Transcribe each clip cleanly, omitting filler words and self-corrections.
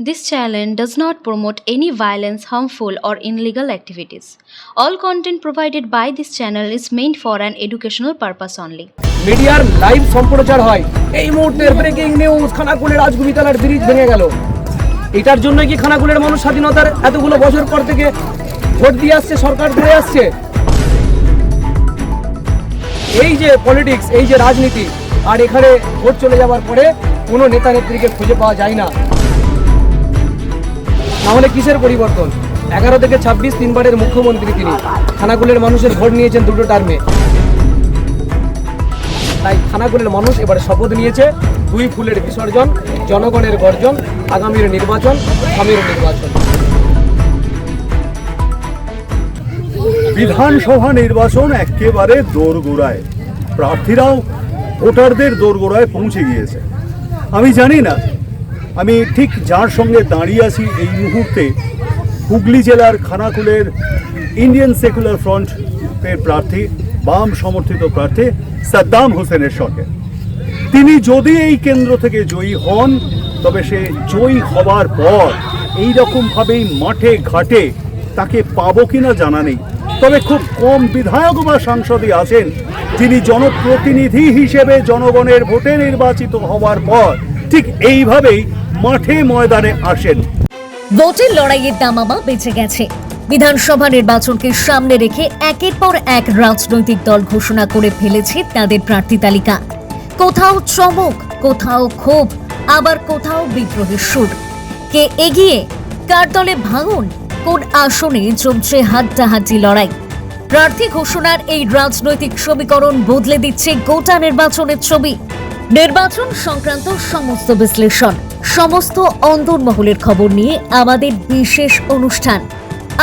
This channel does not promote any violence, harmful, or illegal activities. All content provided by this channel is meant for an educational purpose only. মিডিয়ার live সম্প্রচার হয় এই মুহূর্তের breaking news খানাকুলের রাজগুবিতলার bridge ভেঙে গেল। এটার জন্য কি খানাকুলের মানুষ স্বাধীনতার এতগুলো বছর পর থেকে ভোট দিয়ে আসছে, সরকার করে আসছে? এই যে পলিটিক্স, এই যে রাজনীতি, আর এখানে ভোট চলে যাওয়ার পরে কোনো নেতা নেত্রীকে খুঁজে পাওয়া যায় না। নাহলে কিসের পরিবর্তন? 11 থেকে 26 তিনবারের মুখ্যমন্ত্রী তিনি। খানাকুলের মানুষের ভোট নিয়েছেন দুটো টার্মে। তাই খানাকুলের মানুষ এবারে শপথ নিয়েছে, 2 ফুলের বিসর্জন, জনগণের গর্জন, আগামীর নির্বাচন, আগামীর নির্বাচন। বিধানসভা নির্বাচন একেবারে দোরগোড়ায়, প্রার্থীরাও ভোটারদের দোরগোড়ায় পৌঁছে গিয়েছে। আমি জানি না আমি ঠিক যার সঙ্গে দাঁড়িয়ে আছি এই মুহূর্তে, হুগলি জেলার খানাকুলের ইন্ডিয়ান সেকুলার ফ্রন্টের প্রার্থী, বাম সমর্থিত প্রার্থী সাদ্দাম হোসেনের সঙ্গে। তিনি যদি এই কেন্দ্র থেকে জয়ী হন, তবে সে জয়ী হবার পর এই রকমভাবেই মাঠে ঘাটে তাকে পাবো কিনা জানা নেই। তবে খুব কম বিধায়ক বা সাংসদই আছেন যিনি জনপ্রতিনিধি হিসেবে জনগণের ভোটে নির্বাচিত হওয়ার পর ঠিক এইভাবেই মাঠে ময়দানে আসেন। ভোটের লড়াইয়ের দামামা বেঁচে গেছে। বিধানসভা নির্বাচনকে সামনে রেখে একের পর এক রাজনৈতিক দল ঘোষণা করে ফেলেছে তাদের প্রার্থী তালিকা। কোথাও চমক, কোথাও ক্ষোভ, আবার কোথাও বিদ্রোহের সুর। কে এগিয়ে, কার দলে ভাঙন, কোন আসনে জমছে হাড্ডাহাড্ডি লড়াই। প্রার্থী ঘোষণার এই রাজনৈতিক সমীকরণ বদলে দিচ্ছে গোটা নির্বাচনের ছবি। নির্বাচন সংক্রান্ত সমস্ত বিশ্লেষণ, সমস্ত অন্দরমহলের খবর নিয়ে আমাদের বিশেষ অনুষ্ঠান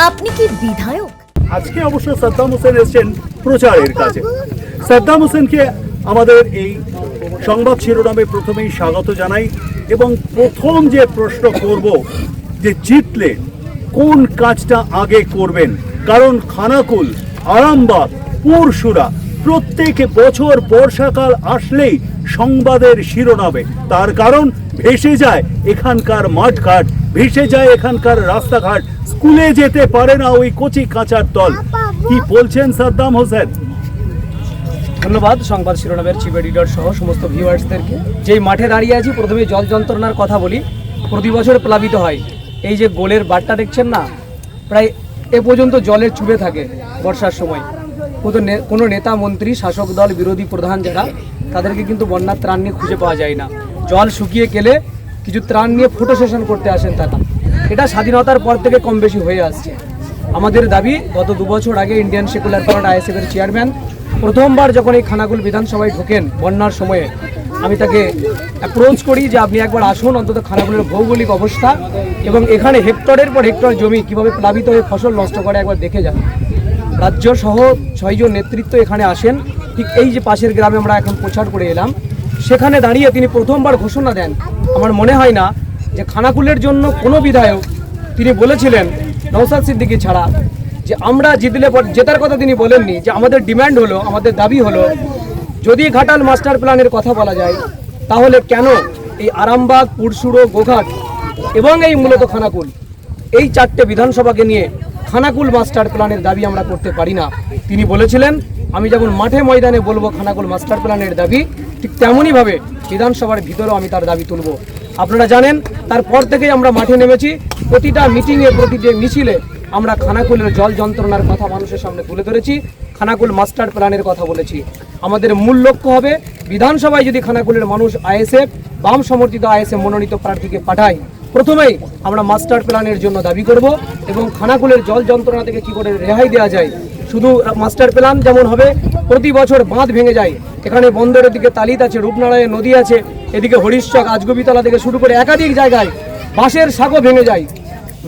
আপনি কি বিধায়ক? আজকে অবশ্য সাদ্দাম হোসেন এসেছেন প্রচারের কাজে। সাদ্দাম হোসেনকে আমাদের এই সংবাদ শিরোনামে প্রথমেই স্বাগত জানাই, এবং প্রথম যে প্রশ্ন করব যে জিতলে কোন কাজটা আগে করবেন। কারণ খানাকুল, আরামবাগ, পুরসুরা প্রত্যেক বছর বর্ষাকাল আসলেই সংবাদের শিরোনামে। তার কারণ ভেসে যায় এখানকার মাঠঘাট, ভেসে যায় এখানকার রাস্তাঘাট, স্কুলে যেতে পারে না ওই কচি কাঁচার দল। কি বলছেন সাদ্দাম হোসেন? ধন্যবাদ সংবাদ শিরোনামের চিফ এডিটর সহ সমস্ত ভিউয়ার্সদেরকে। যেই মাঠে দাঁড়িয়ে আছি, প্রথমে জল যন্ত্রণার কথা বলি। প্রতি বছর প্লাবিত হয়। এই যে গোলের বাটটা দেখছেন না, প্রায় এ পর্যন্ত জলে চুবে থাকে বর্ষার সময়। কোনো নেতা, মন্ত্রী, শাসক দল, বিরোধী প্রধান যারা, তাদেরকে কিন্তু বন্যার ত্রাণ নিয়ে খুঁজে পাওয়া যায় না। জল শুকিয়ে গেলে কিছু ত্রাণ নিয়ে ফটো সেশন করতে আসেন তারা। এটা স্বাধীনতার পর থেকে কম বেশি হয়ে আসছে। আমাদের দাবি, গত 2 বছর আগে ইন্ডিয়ান সেকুলার ফ্রন্ট আইএসএফের চেয়ারম্যান প্রথমবার যখন এই খানাকুল বিধানসভায় ঢোকেন বন্যার সময়ে, আমি তাকে অ্যাপ্রোচ করি যে আপনি একবার আসুন, অন্তত খানাকুলের ভৌগোলিক অবস্থা এবং এখানে হেক্টরের পর হেক্টর জমি কীভাবে প্লাবিত হয়ে ফসল নষ্ট করে একবার দেখে যান। রাজ্য সহ 6 জন নেতৃত্ব এখানে আসেন। ঠিক এই যে পাশের গ্রামে আমরা এখন প্রচার করে এলাম, সেখানে দাঁড়িয়ে তিনি প্রথমবার ঘোষণা দেন। আমার মনে হয় না যে খানাকুলের জন্য কোনো বিধায়ক, তিনি বলেছিলেন নওশাদ সিদ্দিকী ছাড়া, যে আমরা জিতলে পর, জেতার কথা তিনি বলেননি, যে আমাদের ডিমান্ড হলো, আমাদের দাবি হলো, যদি ঘাটাল মাস্টার প্ল্যানের কথা বলা যায়, তাহলে কেন এই আরামবাগ, পুরসুরো, গোঘাট এবং এই মূলত খানাকুল, এই 4টে বিধানসভাকে নিয়ে খানাকুল মাস্টার প্ল্যানের দাবি আমরা করতে পারি না? তিনি বলেছিলেন, আমি যেমন মাঠে ময়দানে বলবো খানাকুল মাস্টার প্ল্যানের দাবি, ঠিক তেমনইভাবে বিধানসভার ভিতরেও আমি তার দাবি তুলব। আপনারা জানেন, তারপর থেকেই আমরা মাঠে নেমেছি। প্রতিটা মিটিংয়ে, প্রতিটি মিছিলে আমরা খানাকুলের জল যন্ত্রণার কথা মানুষের সামনে তুলে ধরেছি, খানাকুল মাস্টার প্ল্যানের কথা বলেছি। আমাদের মূল লক্ষ্য হবে, বিধানসভায় যদি খানাকুলের মানুষ আইএসএফ, বাম সমর্থিত আইএসএফ মনোনীত প্রার্থীকে পাঠায়, প্রথমেই আমরা মাস্টার প্ল্যানের জন্য দাবি করব, এবং খানাকুলের জল যন্ত্রণা থেকে কী করে রেহাই দেওয়া যায়। শুধু মাস্টার প্ল্যান যেমন হবে, প্রতি বছর বাঁধ ভেঙে যায়। এখানে বন্দরের দিকে তালিত আছে, রূপনারায়ণ নদী আছে, এদিকে হরিশচক, আজগবিতলা থেকে শুরু করে একাধিক জায়গায় বাঁশের সাঁকো ভেঙে যায়।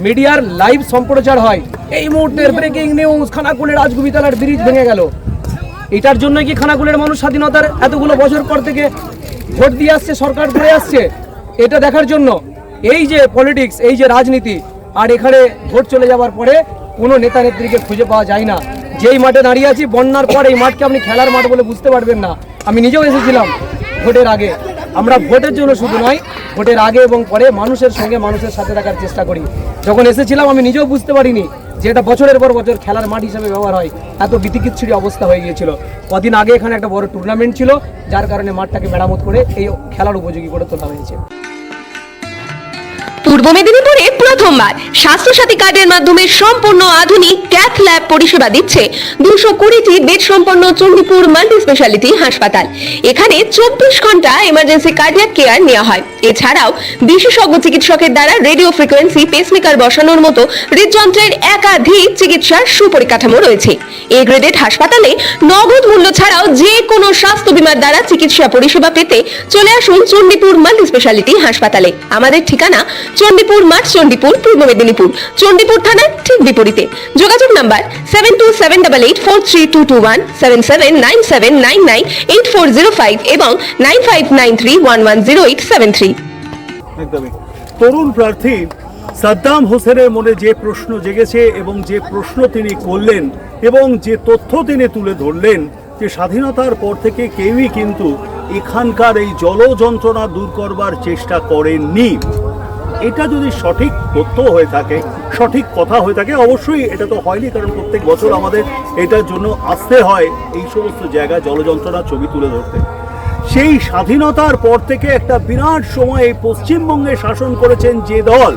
মিডিয়ার লাইভ সম্প্রচার হয় এই মুহূর্তের ব্রেকিং নিউজ খানাকুলের রাজগুবিতলার ব্রিজ ভেঙে গেল। এটার জন্য কি খানাকুলের মানুষ স্বাধীনতার এতগুলো বছর পর থেকে ভোট দিয়ে আসছে, সরকার করে আসছে? এটা দেখার জন্য। এই যে পলিটিক্স, এই যে রাজনীতি, আর এখানে ভোট চলে যাওয়ার পরে কোনো নেতা নেত্রীকে খুঁজে পাওয়া যায় না। যেই মাঠে দাঁড়িয়ে আছি, বন্যার পর এই মাঠকে আপনি খেলার মাঠ বলে বুঝতে পারবেন না। আমি নিজেও এসেছিলাম ভোটের আগে, আমরা ভোটের জন্য শুধু নয়, ভোটের আগে এবং পরে মানুষের সঙ্গে মানুষের সাথে রাখার চেষ্টা করি। যখন এসেছিলাম আমি নিজেও বুঝতে পারিনি যে এটা বছরের পর বছর খেলার মাঠ হিসেবে ব্যবহার হয়, এত বিতিকিচ্ছিরি অবস্থা হয়ে গিয়েছিল। কদিন আগে এখানে একটা বড় টুর্নামেন্ট ছিল, যার কারণে মাঠটাকে মেরামত করে এই খেলার উপযোগী করে তোলা হয়েছে। পূর্ব মেদিনীপুরে প্রথমবার স্বাস্থ্যসাথী কার্ডের মাধ্যমে সম্পূর্ণ আধুনিক ক্যাথ ল্যাব পরিষেবা দিচ্ছে 220টি বেড সম্পন্ন চণ্ডীপুর মাল্টি স্পেশালিটি হাসপাতাল। এখানে 24 ঘন্টা এমার্জেন্সি কার্ডিয়াক কেয়ার নেওয়া হয়। এছাড়াও বিশেষজ্ঞ চিকিৎসকের দ্বারা রেডিও ফ্রিকোয়েন্সি পেসমেকার বসানোর মতো হৃদযন্ত্রের একাধিক চিকিৎসার সুপরিকাঠামো রয়েছে। এ গ্রেডেড হাসপাতালে নগদ মূল্য ছাড়াও যে কোনো স্বাস্থ্য বীমার দ্বারা চিকিৎসা পরিষেবা পেতে চলে আসুন চণ্ডীপুর মাল্টি স্পেশালিটি হাসপাতালে। আমাদের ঠিকানা চণ্ডীপুর মাঠ, চণ্ডীপুর, পূর্ব মেদিনীপুর, চণ্ডীপুর থানার ঠিক বিপরীতে। যোগাযোগ নাম্বার 7278843221, 7797998405 এবং 9593110873। একদমই। তরুণ প্রার্থী সাদ্দাম হোসেনের মনে যে প্রশ্ন জেগেছে এবং যে প্রশ্ন তিনি করলেন এবং যে তথ্য তিনি তুলে ধরলেন, যে স্বাধীনতার পর থেকে কেউই কিন্তু এখানকার এই জল যন্ত্রণা দূর করবার চেষ্টা করেননি। এটা যদি সঠিক তথ্য হয়ে থাকে, সঠিক কথা হয়ে থাকে, অবশ্যই এটা তো হয়নি, কারণ প্রত্যেক বছর আমাদের এটার জন্য আসতে হয় এই সমস্ত জায়গায় জলযন্ত্রণার ছবি তুলে ধরতে। সেই স্বাধীনতার পর থেকে একটা বিরাট সময় এই পশ্চিমবঙ্গে শাসন করেছেন যে দল,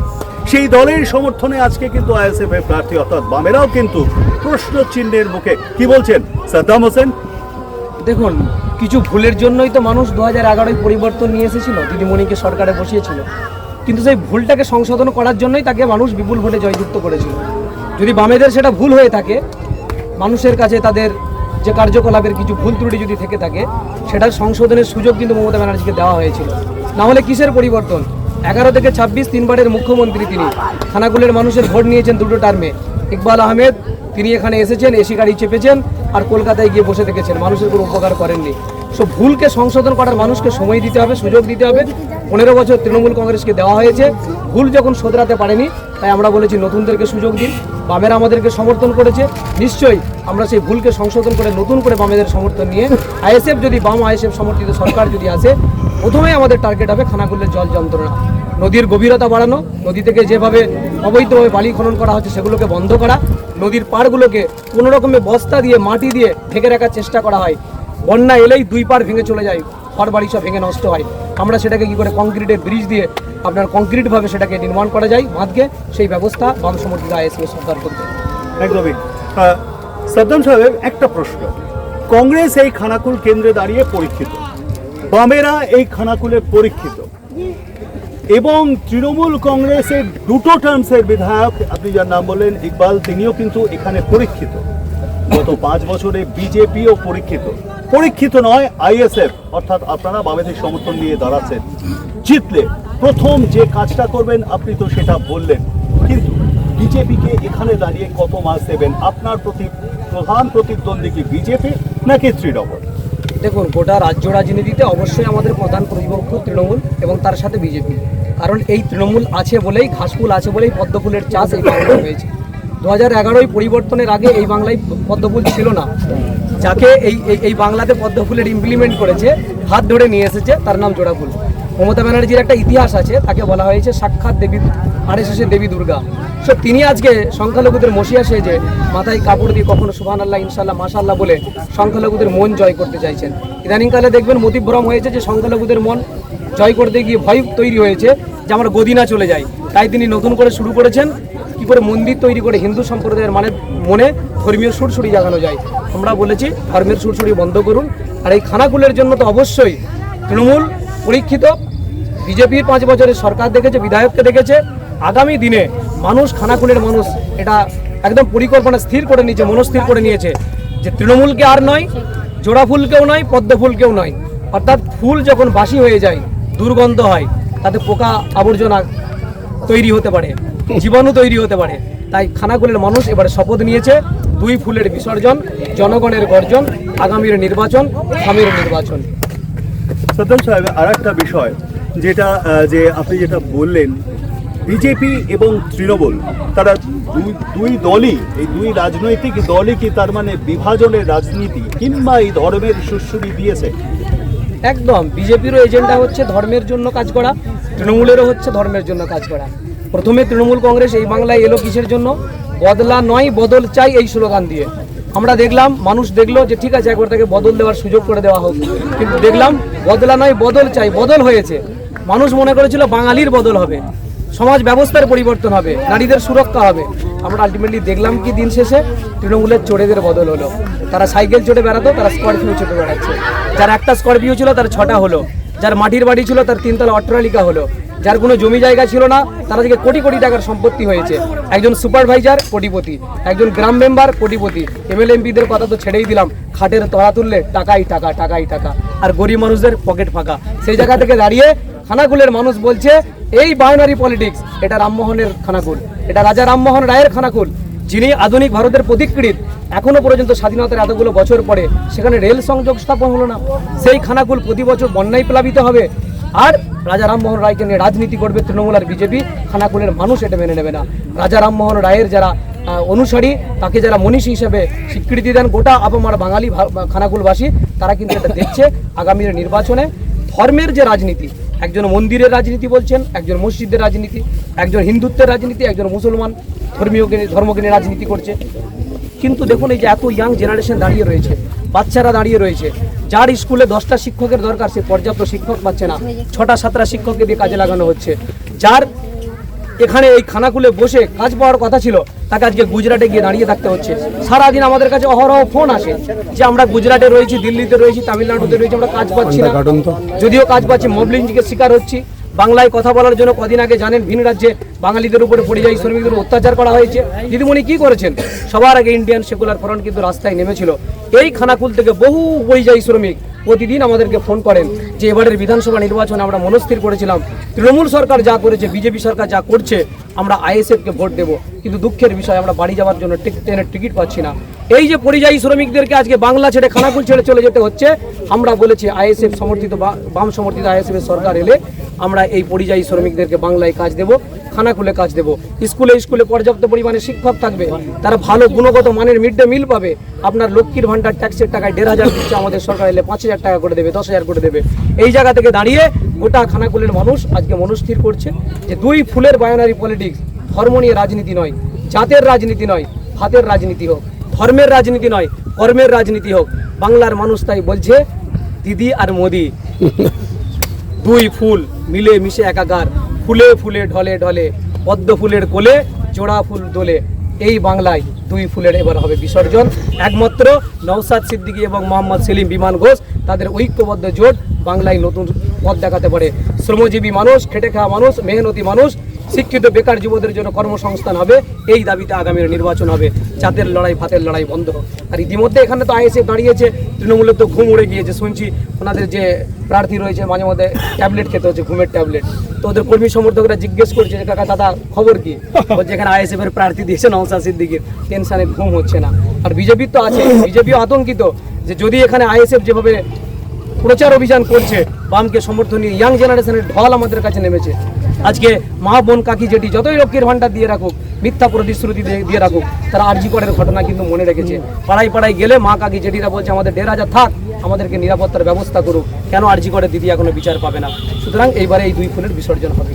সেই দলের সমর্থনে আজকে কিন্তু আইএসএফ এর প্রার্থী অর্থাৎ বামেরাও কিন্তু প্রশ্ন চিহ্নের মুখে। কি বলছেন সাদ্দাম হোসেন? দেখুন, কিছু ভুলের জন্যই তো মানুষ 2011 পরিবর্তন নিয়ে এসেছিল, দিদিমণিকে সরকারে বসিয়েছিল, কিন্তু সেই ভুলটাকে সংশোধন করার জন্যই তাকে মানুষ বিপুল ভোটে জয়যুক্ত করেছিল। যদি বামেদের সেটা ভুল হয়ে থাকে, মানুষের কাছে তাদের যে কার্যকলাপের কিছু ভুল ত্রুটি যদি থেকে থাকে, সেটার সংশোধনের সুযোগ কিন্তু মমতা ব্যানার্জিকে দেওয়া হয়েছিল। না হলে কিসের পরিবর্তন? 11 থেকে 26 তিনবারের মুখ্যমন্ত্রী তিনি, খানাকুলের মানুষের ভোট নিয়েছেন দুটো টার্মে। ইকবাল আহমেদ তিনি এখানে এসেছেন, এসি গাড়ি চেপেছেন আর কলকাতায় গিয়ে বসে থেকেছেন, মানুষের কোনো উপকার করেননি। সব ভুলকে সংশোধন করার মানুষকে সময় দিতে হবে, সুযোগ দিতে হবে। 15 বছর তৃণমূল কংগ্রেসকে দেওয়া হয়েছে, ভুল যখন শোধরাতে পারেনি, তাই আমরা বলেছি নতুনদেরকে সুযোগ দিন। বামেরা আমাদেরকে সমর্থন করেছে, নিশ্চয়ই আমরা সেই ভুলকে সংশোধন করে নতুন করে বামেদের সমর্থন নিয়ে আইএসএফ যদি বাম আইএসএফ সমর্থিত সরকার যদি আসে, প্রথমেই আমাদের টার্গেট হবে খানাকুলের জল যন্ত্রণা, নদীর গভীরতা বাড়ানো, নদী থেকে যেভাবে অবৈধভাবে বালি খনন করা হচ্ছে সেগুলোকে বন্ধ করা, নদীর পাড়গুলোকে কোনো রকমের বস্তা দিয়ে মাটি দিয়ে ঢেকে রাখার চেষ্টা করা হয়। বন্যা এলেই দুই পাড় ভেঙে চলে যায়, ঘর বাড়ি সব ভেঙে নষ্ট হয়। আমরা সেটাকে কি করে কংক্রিটের ব্রিজ দিয়ে আপনার কংক্রিটভাবে সেটাকে নির্মাণ করা যায় বাঁধকে, সেই ব্যবস্থা বাম সমর্থিত আইএসএফ সরকার করতে। একদমই। সাদ্দাম সাহেব, একটা প্রশ্ন, কংগ্রেস এই খানাকুল কেন্দ্রে দাঁড়িয়ে পরীক্ষিত, বামেরা এই খানাকুলে পরীক্ষিত, এবং তৃণমূল কংগ্রেসের দুটো টার্মসের বিধায়ক, আপনি যার নাম বললেন ইকবাল, তিনিও কিন্তু এখানে পরীক্ষিত। গত 5 বছরে বিজেপিও পরীক্ষিত। পরীক্ষিত নয় আইএসএফ, অর্থাৎ আপনারা বামেদের সমর্থন নিয়ে দাঁড়াচ্ছেন। জিতলে প্রথম যে কাজটা করবেন আপনি তো সেটা বললেন, কিন্তু বিজেপিকে এখানে দাঁড়িয়ে কত মাস দেবেন? আপনার প্রধান প্রতিদ্বন্দ্বী কি বিজেপি নাকি তৃণমূল? দেখুন, গোটা রাজ্য রাজনীতিতে অবশ্যই আমাদের প্রধান প্রতিপক্ষ তৃণমূল এবং তার সাথে বিজেপি, কারণ এই তৃণমূল আছে বলেই, ঘাসফুল আছে বলেই পদ্মফুলের চাষ এই বাংলায় হয়েছে। 2011 পরিবর্তনের আগে এই বাংলায় পদ্মফুল ছিল না। যাকে এই বাংলাতে পদ্মফুলের ইমপ্লিমেন্ট করেছে, হাত ধরে নিয়ে এসেছে, তার নাম জোড়াফুল। মমতা ব্যানার্জির একটা ইতিহাস আছে, তাকে বলা হয়েছে সাক্ষাৎ দেবী, আরএসএসের দেবী দুর্গা। সো তিনি আজকে সংখ্যালঘুদের মসিয়া সেজে মাথায় কাপড় দিয়ে কখনো সুবহানাল্লাহ, ইনশাল্লাহ, মাশাআল্লাহ বলে সংখ্যালঘুদের মন জয় করতে চাইছেন। ইদানিংকালে দেখবেন মতিভ্রম হয়েছে যে সংখ্যালঘুদের মন জয় করতে গিয়ে ভয় তৈরি হয়েছে যে আমার গদিনা চলে যায়, তাই তিনি নতুন করে শুরু করেছেন কি করে মন্দির তৈরি করে হিন্দু সম্প্রদায়ের মনে ধর্মীয় সুরসুরি জাগানো যায়। আমরা বলেছি ধর্মের সুরসুরি বন্ধ করুন। আর এই খানাকুলের জন্য তো অবশ্যই তৃণমূল পরীক্ষিত, বিজেপির 5 বছরের সরকার দেখেছে, বিধায়ককে দেখেছে। আগামী দিনে মানুষ, খানাকুলের মানুষ এটা একদম পরিকল্পনা স্থির করে নিয়েছে, মনস্থির করে নিয়েছে যে তৃণমূলকে আর নয়, জোড়া ফুলকেও নয়, পদ্ম ফুলকেও নয়। অর্থাৎ ফুল যখন বাসি হয়ে যায়, দুর্গন্ধ হয়, তাতে পোকা আবর্জনা তৈরি হতে পারে, জীবাণু তৈরি হতে পারে। তাই খানাকুলের মানুষ এবারে শপথ নিয়েছে, 2 ফুলের বিসর্জন, জনগণের গর্জন, আগামীর নির্বাচন, খামের নির্বাচন। সাদ্দাম সাহেব, আর একটা বিষয় যেটা যে আপনি যেটা বললেন, বিজেপি এবং তৃণমূল তারা দুই দলই, এই দুই রাজনৈতিক দলই কি তার মানে বিভাজনের রাজনীতি কিংবা এই ধর্মের সুরসুরি দিয়েছে? একদম বিজেপিরও এজেন্ডা হচ্ছে ধর্মের জন্য কাজ করা, তৃণমূলেরও হচ্ছে ধর্মের জন্য কাজ করা। প্রথমে তৃণমূল কংগ্রেস এই বাংলায় এলো কিসের জন্য? বদলা নয় বদল চাই এই স্লোগান দিয়ে। আমরা দেখলাম, মানুষ দেখলো যে ঠিক আছে একবার তাকে বদল দেওয়ার সুযোগ করে দেওয়া হোক, কিন্তু দেখলাম বদলা নয় বদল চাই, বদল হয়েছে। মানুষ মনে করেছিল বাঙালির বদল হবে, সমাজ ব্যবস্থার পরিবর্তন হবে, নারীদের সুরক্ষা হবে। আমরা আলটিমেটলি দেখলাম কি দিন শেষে তৃণমূলের চোরেদের বদল হলো। তারা সাইকেল চড়ে বেড়াতো, তারা স্করপিও চড়ে বেড়াচ্ছে। যার একটা স্করপিও ছিল তার 6টা হলো, যার মাটির বাড়ি ছিল তার 3তলা অট্টালিকা হলো, যার কোনো জমি জায়গা ছিল না তার আজকে কোটি কোটি টাকার সম্পত্তি হয়েছে। একজন সুপারভাইজার কোটিপতি, একজন গ্রাম মেম্বার কোটিপতি। এমএলএ এমপিদের কথা তো ছেড়েই দিলাম, খাটের তলা তুললে টাকাই টাকা, টাকাই টাকা, আর গরিব মানুষদের পকেট ফাঁকা। সেই জায়গা থেকে দাঁড়িয়ে খানাকুলের মানুষ বলছে এই বাইনারি পলিটিক্স, এটা রামমোহনের খানাকুল, এটা রাজা রামমোহন রায়ের খানাকুল, যিনি আধুনিক ভারতের পথিকৃৎ। এখনো পর্যন্ত স্বাধীনতার এতগুলো বছর পরে সেখানে রেল সংযোগ স্থাপন হলো না। সেই খানাকুল প্রতি বছর বন্যায় প্লাবিত হবে, আর রাজা রামমোহন রায়কে নিয়ে রাজনীতি করবে তৃণমূল আর বিজেপি। খানাকুলের মানুষ এটা মেনে নেবে না। রাজা রামমোহন রায়ের যারা অনুসারী, তাকে যারা মনীষী হিসেবে স্বীকৃতি দেন গোটা আপামার বাঙালি খানাকুলবাসী, তারা কিন্তু এটা দেখছে আগামীর নির্বাচনে ধর্মের যে রাজনীতি, একজন মন্দিরের রাজনীতি বলছেন, একজন মসজিদের রাজনীতি, একজন হিন্দুত্বের রাজনীতি, একজন মুসলমান ধর্মকে নিয়ে রাজনীতি করছে। কিন্তু দেখুন এই যে এত ইয়াং জেনারেশন দাঁড়িয়ে রয়েছে, বাচ্চারা দাঁড়িয়ে রয়েছে, যার স্কুলে 10টা শিক্ষকের দরকার সে পর্যাপ্ত শিক্ষক পাচ্ছে না, 6টা 7টা শিক্ষককে দিয়ে কাজে লাগানো হচ্ছে। যার এখানে এই খানাকুলে বসে কাজ পাওয়ার কথা ছিল, তাকে আজকে গুজরাটে গিয়ে দাঁড়িয়ে থাকতে হচ্ছে। সারাদিন আমাদের কাছে অহরহ ফোন আসে যে আমরা গুজরাটে রয়েছি, দিল্লিতে রয়েছি, তামিলনাড়ুতে রয়েছি, আমরা কাজ পাচ্ছি না। যদিও কাজ পাচ্ছি, মব লিঞ্চিংয়ের শিকার হচ্ছি। বাংলায় কথা বলার জন্য কদিন আগে জানেন ভিন রাজ্যে বাঙালিদের উপরে পরিযায়ী শ্রমিকদের অত্যাচার করা হয়েছে। দিদিমণি কি করেছেন? সবার আগে ইন্ডিয়ান সেকুলার ফ্রন্ট কিন্তু রাস্তায় নেমেছিল। এই খানাকুল থেকে বহু পরিযায়ী শ্রমিক প্রতিদিন আমাদেরকে ফোন করেন যে এবারের বিধানসভা নির্বাচনে আমরা মনস্থির করেছিলাম তৃণমূল সরকার যা করেছে, বিজেপি সরকার যা করছে, আমরা আইএসএফকে ভোট দেব, কিন্তু দুঃখের বিষয় আমরা বাড়ি যাওয়ার জন্য ট্রেনের টিকিট পাচ্ছি না। এই যে পরিযায়ী শ্রমিকদেরকে আজকে বাংলা ছেড়ে খানাকুল ছেড়ে চলে যেতে হচ্ছে, আমরা বলেছি আইএসএফ সমর্থিত বাম সমর্থিত আইএসএফ এর সরকার এলে আমরা এই পরিযায়ী শ্রমিকদেরকে বাংলায় কাজ দেব, খানাকুলে কাজ দেব। স্কুলে পর্যাপ্ত পরিমাণে শিক্ষক থাকবে, তারা ভালো গুণগত মানের মিড ডে মিল পাবে। আপনার লক্ষ্মীর ভান্ডার ট্যাক্সের টাকায় 1,500 দিচ্ছে, আমাদের সরকার এলে 5,000 টাকা করে দেবে, 10,000 করে দেবে। এই জায়গা থেকে দাঁড়িয়ে গোটা খানাকুলের মানুষ আজকে মনস্থির করছে যে দুই ফুলের বাইনারি পলিটিক্স, ধর্ম নিয়ে রাজনীতি নয়, জাতের রাজনীতি নয়, হাতের রাজনীতি হোক, ধর্মের রাজনীতি নয়, কর্মের রাজনীতি হোক। বাংলার মানুষ তাই বলছে দিদি আর মোদি দুই ফুল মিলে মিশে একাকার, ফুলে ফুলে ঢলে ঢলে, পদ্ম ফুলের কোলে জোড়া ফুল দোলে। এই বাংলায় দুই ফুলের এবার হবে বিসর্জন। একমাত্র নওশাদ সিদ্দিকী এবং মোহাম্মদ সেলিম বিমান ঘোষ তাদের ঐক্যবদ্ধ জোট বাংলায় নতুন পথ দেখাতে পারে। শ্রমজীবী মানুষ, খেটে খাওয়া মানুষ, মেহনতি মানুষ, শিক্ষিত বেকার যুবদের জন্য কর্মসংস্থান হবে। এই দাবিতে আগামীর নির্বাচন হবে। জাতের লড়াই ভাতের লড়াই বন্ধ হোক। আর ইতিমধ্যে এখানে তো আইএসএফ দাঁড়িয়েছে, তৃণমূলের তো ঘুম উড়ে গিয়েছে শুনছি। ওনাদের যে প্রার্থী রয়েছে মাঝে মধ্যে ট্যাবলেট খেতে হচ্ছে, ঘুমের ট্যাবলেট। তো ওদের কর্মী সমর্থকরা জিজ্ঞেস করছে যে কাকা দাদা খবর কি? বলছে এখানে আইএসএফ এর প্রার্থী দিয়েছে নওশাদ সিদ্দিকীর, টেনশনে ঘুম হচ্ছে না। আর বিজেপির তো আছে, বিজেপিও আতঙ্কিত যে যদি এখানে আইএসএফ যেভাবে প্রচার অভিযান করছে, বামকে সমর্থন নিয়ে ইয়াং জেনারেশনের ঢল আমাদের কাছে নেমেছে। আজকে মা বোন কাকি জেঠি যতই লক্ষ্মীর ভান্ডার দিয়ে রাখুক, মিথ্যা প্রতিশ্রুতি দিয়ে রাখুক, তারা আরজি করের ঘটনা কিন্তু মনে রেখেছে। পাড়ায় পাড়ায় গেলে মা কাকি জেঠিরা বলছে আমাদের 1,500 থাক, আমাদেরকে নিরাপত্তার ব্যবস্থা করুক। কেন আরজি করে দিদি এখনো বিচার পাবে না? সুতরাং এইবারে এই দুই ফুলের বিসর্জন হবে।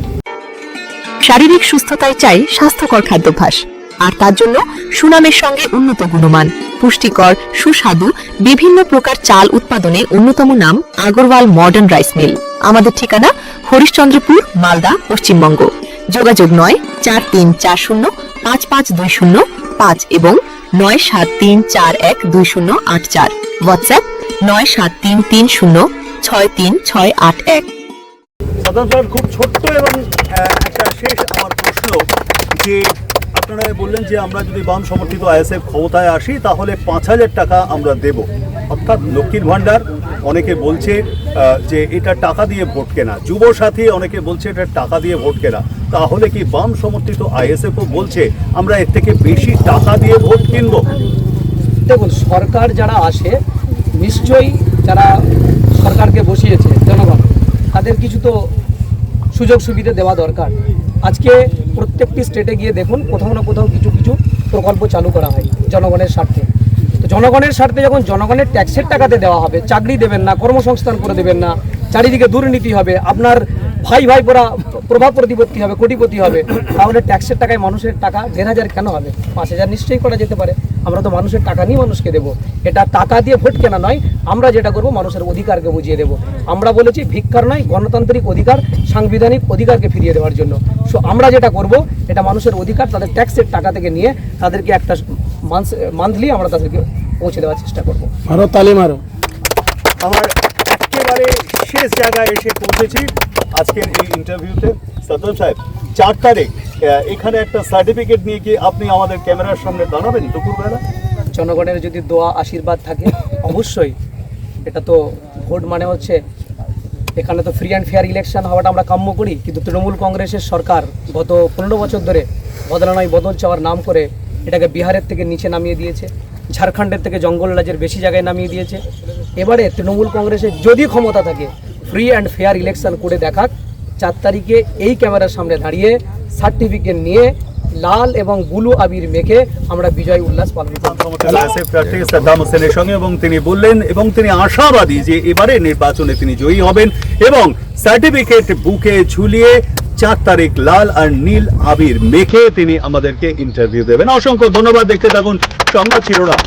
শারীরিক সুস্থতায় চাই স্বাস্থ্যকর খাদ্যাভ্যাস, আর তার জন্য সুনামের সঙ্গে উন্নত গুণমান, পুষ্টিকর, সুস্বাদু বিভিন্ন প্রকার চাল উৎপাদনে অন্যতম নাম আগরওয়াল মডার্ন রাইস মিল। আমাদের ঠিকানা হরিশ্চন্দ্রপুর, মালদা, পশ্চিমবঙ্গ। যোগাযোগ ৯৪৩৪০৫৫২০৫ এবং ৯৭৩৪১২০৮৪। হোয়াটসঅ্যাপ ৯৭৩৩০৬৩৬৮১। সাধারণ স্যার, খুব ছোট্ট এবং একটা শেষ আমার প্রশ্ন, যে আপনারা বললেন যে আমরা যদি বাম সমর্থিত আইএসএফ ক্ষমতায় আসি তাহলে 5,000 টাকা আমরা দেব, অর্থাৎ লক্ষ্মীর ভান্ডার। অনেকে বলছে যে এটা টাকা দিয়ে ভোট কেনা, যুব সাথী অনেকে বলছে এটা টাকা দিয়ে ভোট কেনা। তাহলে কি বাম সমর্থিত আইএসএফও বলছে আমরা এর থেকে বেশি টাকা দিয়ে ভোট কিনব? দেখুন, সরকার যারা আসে নিশ্চয়ই যারা সরকারকে বসিয়েছে জনগণ, তাদের কিছু তো সুযোগ সুবিধা দেওয়া দরকার। আজকে প্রত্যেকটি স্টেটে গিয়ে দেখুন কোথাও না কোথাও কিছু কিছু প্রকল্প চালু করা হয় জনগণের স্বার্থে। তো জনগণের স্বার্থে যখন জনগণের ট্যাক্সের টাকাতে দেওয়া হবে, চাকরি দেবেন না, কর্মসংস্থান করে দেবেন না, চারিদিকে দুর্নীতি হবে, আপনার ভাই পরা প্রভাব প্রতিপত্তি হবে, কোটিপতি হবে, তাহলে ট্যাক্সের টাকায় মানুষের টাকা 1,500 কেন হবে? 5,000 নিশ্চয়ই করা যেতে পারে। আমরা তো মানুষের টাকা নিয়ে মানুষকে দেবো, এটা টাকা দিয়ে ভোট কেনা নয়। আমরা যেটা করব মানুষের অধিকারকে বুঝিয়ে দেবো। আমরা বলেছি ভিক্ষার নয়, গণতান্ত্রিক অধিকার, সাংবিধানিক অধিকারকে ফিরিয়ে দেওয়ার জন্য। সো আমরা যেটা করব এটা মানুষের অধিকার, তাদের ট্যাক্সের টাকা থেকে নিয়ে তাদেরকে একটা মান্থলি আমরা তাদেরকে পৌঁছে দেওয়ার চেষ্টা করব। মারো তালি মারো। আমার একেবারে শেষ জায়গায় এসে পৌঁছেছি আজকের এই ইন্টারভিউতে। সদ্দাম সাহেব, 4 তারিখ এখানে একটা সার্টিফিকেট নিয়ে কি আপনি আমাদের ক্যামেরার সামনে দাঁড়াবেন দুপুরবেলা? জনগণের যদি দোয়া আশীর্বাদ থাকে অবশ্যই। এটা তো ভোট মানে হচ্ছে, এখানে তো ফ্রি অ্যান্ড ফেয়ার ইলেকশন হওয়াটা আমরা কাম্য করি, কিন্তু তৃণমূল কংগ্রেসের সরকার গত 15 বছর ধরে বদলা নয় বদল চাওয়ার নাম করে এটাকে বিহারের থেকে নিচে নামিয়ে দিয়েছে, ঝাড়খণ্ডের থেকে জঙ্গল রাজ্যের বেশি জায়গায় নামিয়ে দিয়েছে। এবারে তৃণমূল কংগ্রেসের যদি ক্ষমতা থাকে ফ্রি অ্যান্ড ফেয়ার ইলেকশন করে দেখাক। 4 তারিখে এই ক্যামেরার সামনে দাঁড়িয়ে সার্টিফিকেট নিয়ে লাল এবং ব্লু আবির মেখে আমরা বিজয় উল্লাস পালন করব। প্রার্থী সাদ্দাম হোসেনের সঙ্গে, এবং তিনি বললেন এবং তিনি আশাবাদী যে এবারে নির্বাচনে তিনি জয়ী হবেন এবং সার্টিফিকেট বুকে ঝুলিয়ে 4 তারিখ লাল আর নীল আবির মেখে তিনি আমাদেরকে ইন্টারভিউ দেবেন। অসংখ্য ধন্যবাদ। দেখতে থাকুন সংবাদ শিরোনাম।